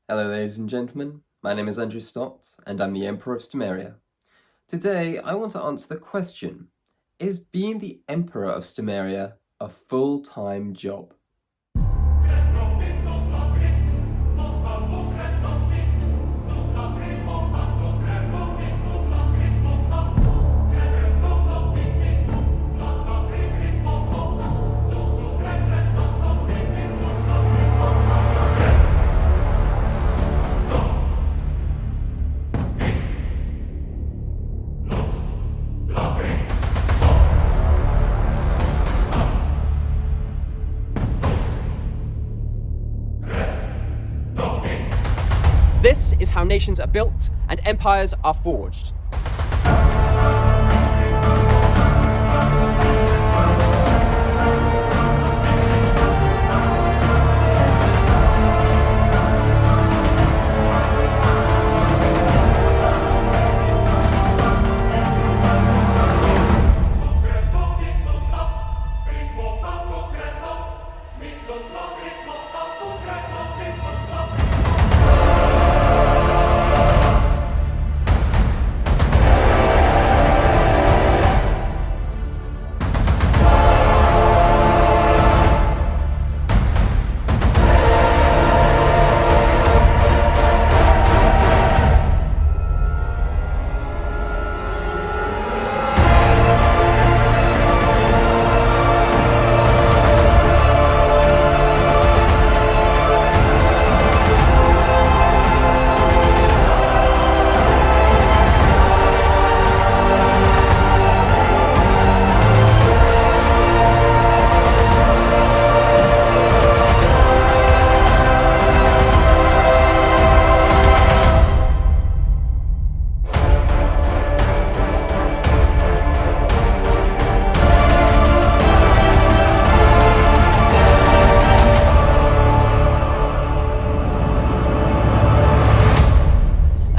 Hello ladies and gentlemen, my name is Andrew Stott and I'm the Emperor of Stomaria. Today I want to answer the question, is being the Emperor of Stomaria a full-time job? This is how nations are built and empires are forged.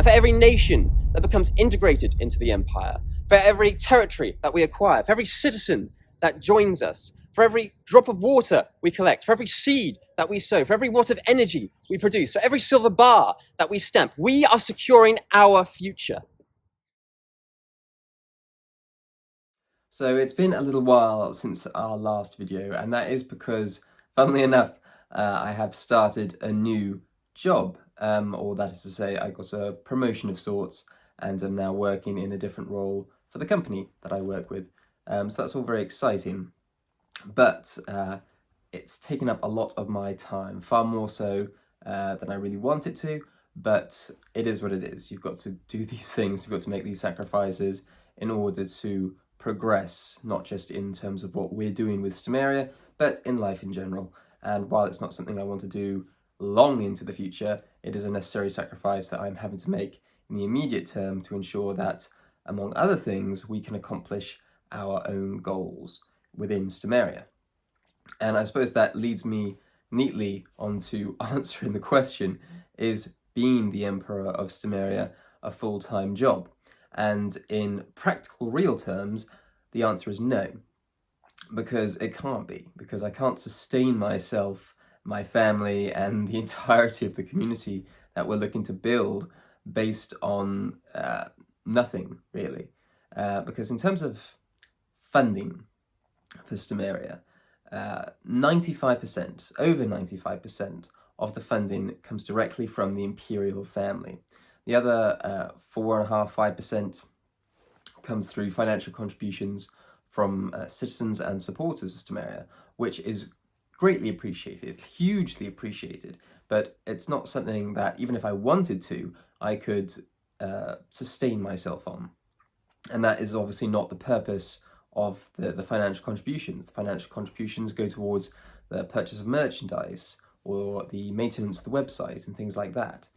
For every nation that becomes integrated into the empire, for every territory that we acquire, for every citizen that joins us, for every drop of water we collect, for every seed that we sow, for every watt of energy we produce, for every silver bar that we stamp, we are securing our future. So it's been a little while since our last video, and that is because, funnily enough, I have started a new job, or that is to say, I got a promotion of sorts and am now working in a different role for the company that I work with. So that's all very exciting, but it's taken up a lot of my time, far more so than I really want it to, but it is what it is. You've got to do these things, you've got to make these sacrifices in order to progress, not just in terms of what we're doing with Samaria, but in life in general. And while it's not something I want to do long into the future, it is a necessary sacrifice that I'm having to make in the immediate term to ensure that, among other things, we can accomplish our own goals within Samaria. And I suppose that leads me neatly onto answering the question, is being the Emperor of Samaria a full-time job? And in practical, real terms, the answer is no, because it can't be, because I can't sustain myself, my family, and the entirety of the community that we're looking to build based on nothing, really. Because in terms of funding for Stomaria, 95%, over 95% of the funding comes directly from the imperial family. The other 4.5% comes through financial contributions from citizens and supporters of Samaria, which is greatly appreciated, hugely appreciated, but it's not something that, even if I wanted to, I could sustain myself on. And that is obviously not the purpose of the financial contributions. The financial contributions go towards the purchase of merchandise or the maintenance of the website and things like that.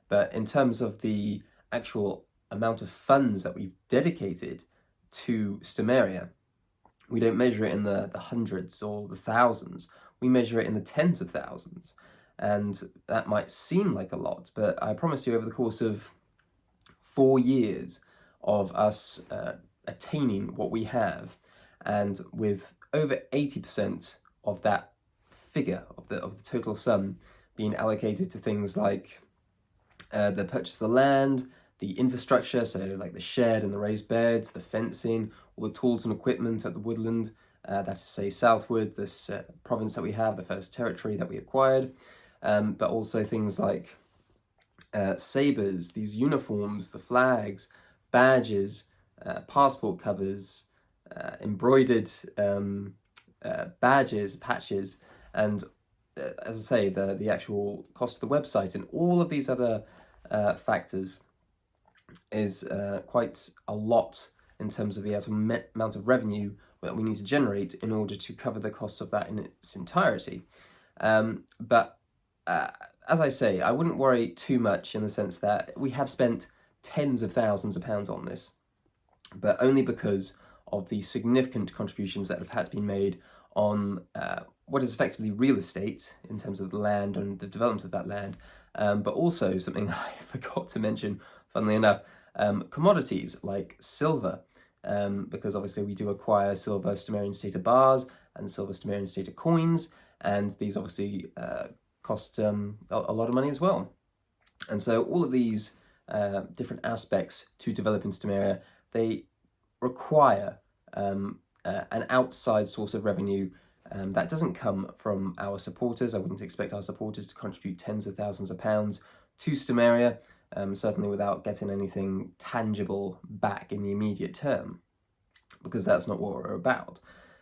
But in terms of the actual amount of funds that we've dedicated to Stomaria, we don't measure it in the hundreds or the thousands. We measure it in the tens of thousands. And that might seem like a lot, but I promise you, over the course of 4 years of us attaining what we have, and with over 80% of that figure, of the total sum, being allocated to things like the purchase of the land, the infrastructure, so like the shed and the raised beds, the fencing, all the tools and equipment at the woodland, that is to say southward, this province that we have, the first territory that we acquired, but also things like sabres, these uniforms, the flags, badges, passport covers, embroidered badges, patches, and as I say, the actual cost of the website and all of these other factors is quite a lot in terms of the amount of revenue that we need to generate in order to cover the cost of that in its entirety. But as I say, I wouldn't worry too much in the sense that we have spent tens of thousands of pounds on this, but only because of the significant contributions that have had to be made on what is effectively real estate in terms of the land and the development of that land, but also something I forgot to mention, funnily enough, commodities like silver, because obviously we do acquire silver Stomarian stater bars and silver Stomarian stater coins, and these obviously cost a lot of money as well. And so all of these different aspects to develop in Stomaria, they require an outside source of revenue that doesn't come from our supporters. I wouldn't expect our supporters to contribute tens of thousands of pounds to Stomaria, certainly without getting anything tangible back in the immediate term, because that's not what we're about.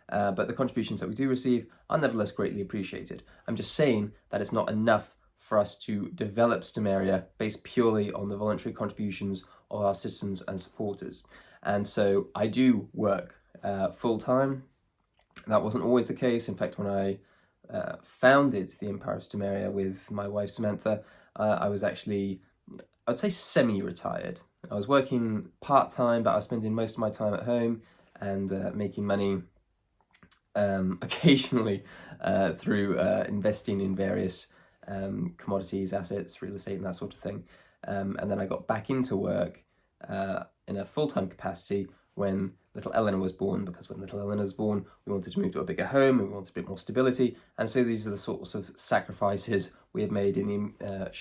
But the contributions that we do receive are nevertheless greatly appreciated. I'm just saying that it's not enough for us to develop Stomaria based purely on the voluntary contributions of our citizens and supporters. And so I do work full-time. That wasn't always the case. In fact, when I founded the Empire of Stomaria with my wife Samantha, I was actually, I'd say, semi-retired. I was working part-time, but I was spending most of my time at home and making money occasionally through investing in various commodities, assets, real estate, and that sort of thing. And then I got back into work in a full-time capacity when little Eleanor was born, because when little Eleanor was born, we wanted to move to a bigger home, and we wanted a bit more stability. And so these are the sorts of sacrifices we have made in the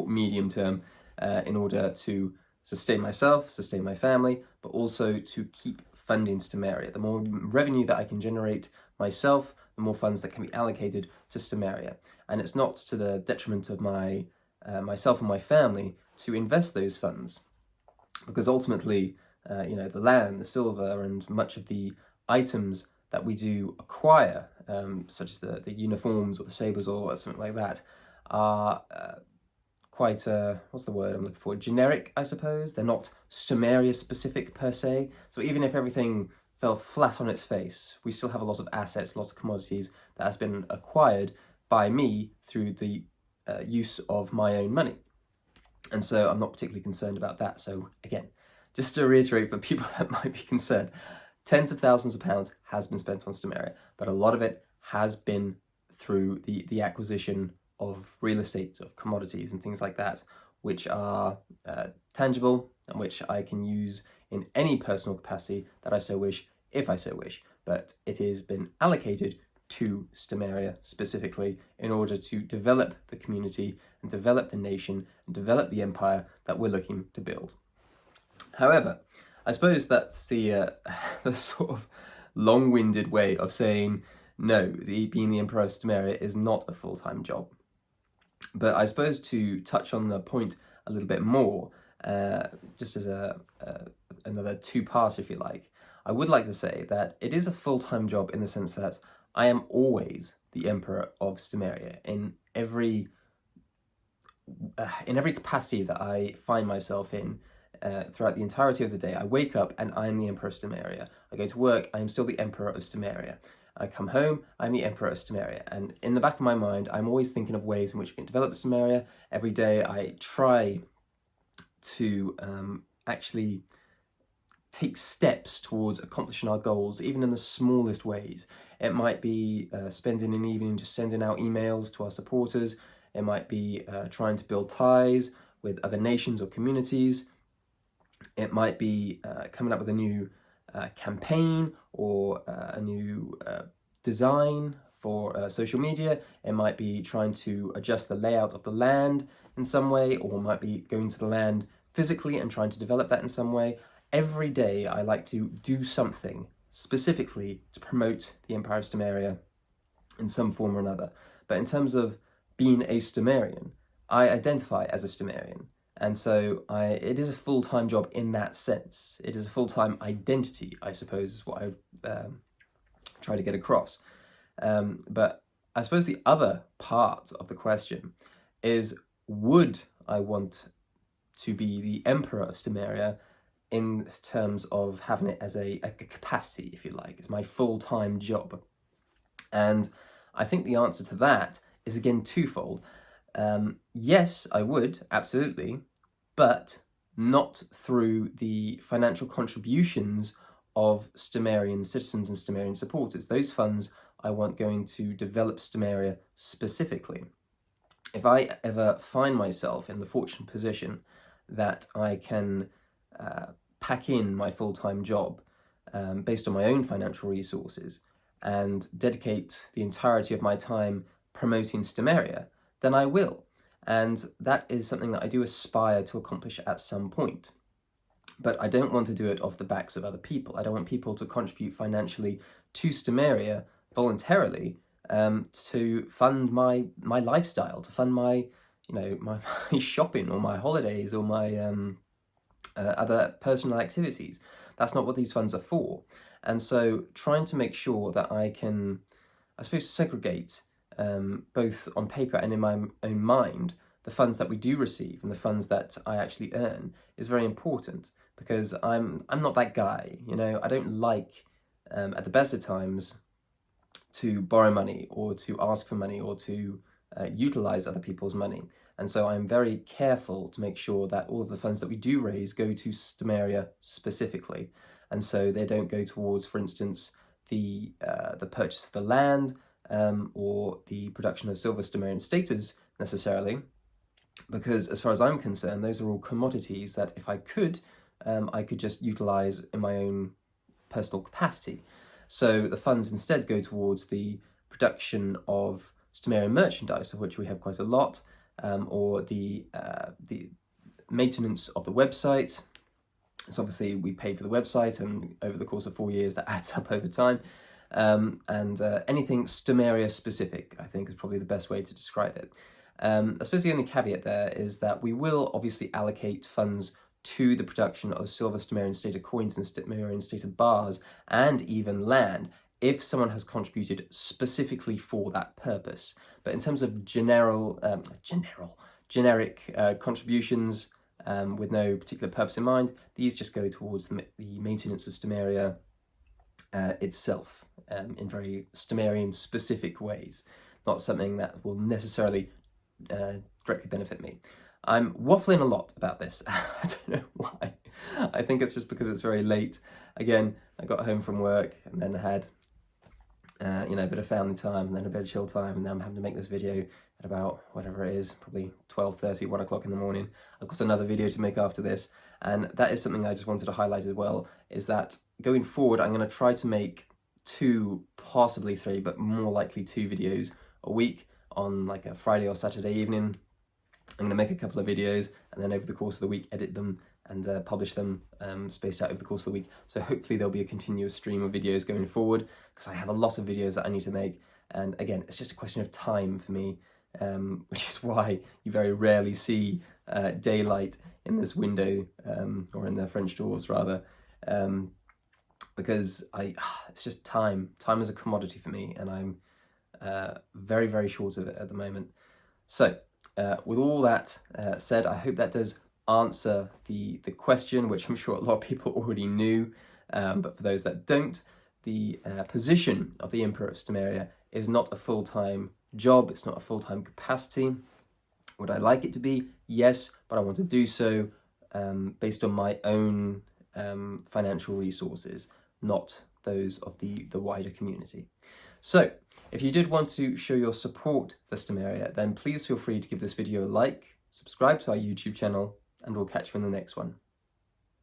medium term, in order to sustain myself, sustain my family, but also to keep funding Stomaria. The more revenue that I can generate myself, the more funds that can be allocated to Stomaria. And it's not to the detriment of myself and my family to invest those funds, because ultimately, the land, the silver, and much of the items that we do acquire, such as the uniforms or the sabres or something like that, are quite, what's the word I'm looking for? Generic, I suppose. They're not Stomaria specific per se. So even if everything fell flat on its face, we still have a lot of assets, a lot of commodities that has been acquired by me through the use of my own money. And so I'm not particularly concerned about that. So again, just to reiterate for people that might be concerned, tens of thousands of pounds has been spent on Stomaria, but a lot of it has been through the acquisition of real estate, of commodities and things like that, which are tangible and which I can use in any personal capacity that I so wish, if I so wish. But it has been allocated to Stomaria specifically in order to develop the community and develop the nation and develop the empire that we're looking to build. However, I suppose that's the sort of long-winded way of saying, no, being the Emperor of Stomaria is not a full-time job. But I suppose to touch on the point a little bit more, just as another two-part, if you like, I would like to say that it is a full-time job in the sense that I am always the Emperor of Stomaria in every capacity that I find myself in throughout the entirety of the day. I wake up and I am the Emperor of Stomaria. I go to work, I am still the Emperor of Stomaria. I come home, I'm the Emperor of Stomaria. And in the back of my mind, I'm always thinking of ways in which we can develop Stomaria. Every day I try to actually take steps towards accomplishing our goals, even in the smallest ways. It might be spending an evening just sending out emails to our supporters. It might be trying to build ties with other nations or communities. It might be coming up with a new campaign or a new design for social media, it might be trying to adjust the layout of the land in some way, or might be going to the land physically and trying to develop that in some way. Every day I like to do something specifically to promote the Empire of Stomaria in some form or another. But in terms of being a Stomarian, I identify as a Stomarian. And so it is a full-time job in that sense. It is a full-time identity, I suppose, is what I try to get across. But I suppose the other part of the question is, would I want to be the Emperor of Stomaria in terms of having it as a capacity, if you like? It's my full-time job. And I think the answer to that is, again, twofold. Yes, I would, absolutely, but not through the financial contributions of Stomarian citizens and Stomarian supporters. Those funds I want going to develop Stomaria specifically. If I ever find myself in the fortunate position that I can pack in my full-time job based on my own financial resources and dedicate the entirety of my time promoting Stomaria, then I will. And that is something that I do aspire to accomplish at some point. But I don't want to do it off the backs of other people. I don't want people to contribute financially to Stomaria voluntarily to fund my lifestyle, to fund my my shopping or my holidays or my other personal activities. That's not what these funds are for. And so trying to make sure that I can, I suppose, segregate both on paper and in my own mind the funds that we do receive and the funds that I actually earn is very important, because I'm not that guy. I don't like at the best of times to borrow money or to ask for money or to utilize other people's money. And so I'm very careful to make sure that all of the funds that we do raise go to Stomaria specifically. And so they don't go towards, for instance, the purchase of the land or the production of silver Stomarian status necessarily, because as far as I'm concerned, those are all commodities that if I could just utilize in my own personal capacity. So the funds instead go towards the production of Stomarian merchandise, of which we have quite a lot, or the maintenance of the website. So obviously we pay for the website, and over the course of 4 years that adds up over time. And anything Stomaria specific, I think, is probably the best way to describe it. I suppose the only caveat there is that we will obviously allocate funds to the production of silver Stomarian stated coins and Stomarian stated bars, and even land, if someone has contributed specifically for that purpose. But in terms of generic contributions with no particular purpose in mind, these just go towards the maintenance of Stomaria itself in very Stomarian specific ways, not something that will necessarily directly benefit me. I'm waffling a lot about this. I don't know why. I think it's just because it's very late. Again, I got home from work and then had a bit of family time and then a bit of chill time, and now I'm having to make this video at about whatever it is, probably 12:30, 1 o'clock in the morning. I've got another video to make after this, and that is something I just wanted to highlight as well, is that going forward I'm going to try to make 2, possibly 3, but more likely 2 videos a week on like a Friday or Saturday evening. I'm going to make a couple of videos and then over the course of the week edit them and publish them spaced out over the course of the week. So hopefully there'll be a continuous stream of videos going forward, because I have a lot of videos that I need to make. And again, it's just a question of time for me, which is why you very rarely see daylight in this window, or in the French doors rather, because it's just time. Time is a commodity for me, and I'm very, very short of it at the moment. So with all that said, I hope that does answer the question, which I'm sure a lot of people already knew, but for those that don't, the position of the Emperor of Stomaria is not a full-time job, it's not a full-time capacity. Would I like it to be? Yes, but I want to do so based on my own financial resources, not those of the wider community. So, if you did want to show your support for Stomaria, then please feel free to give this video a like, subscribe to our YouTube channel, and we'll catch you in the next one.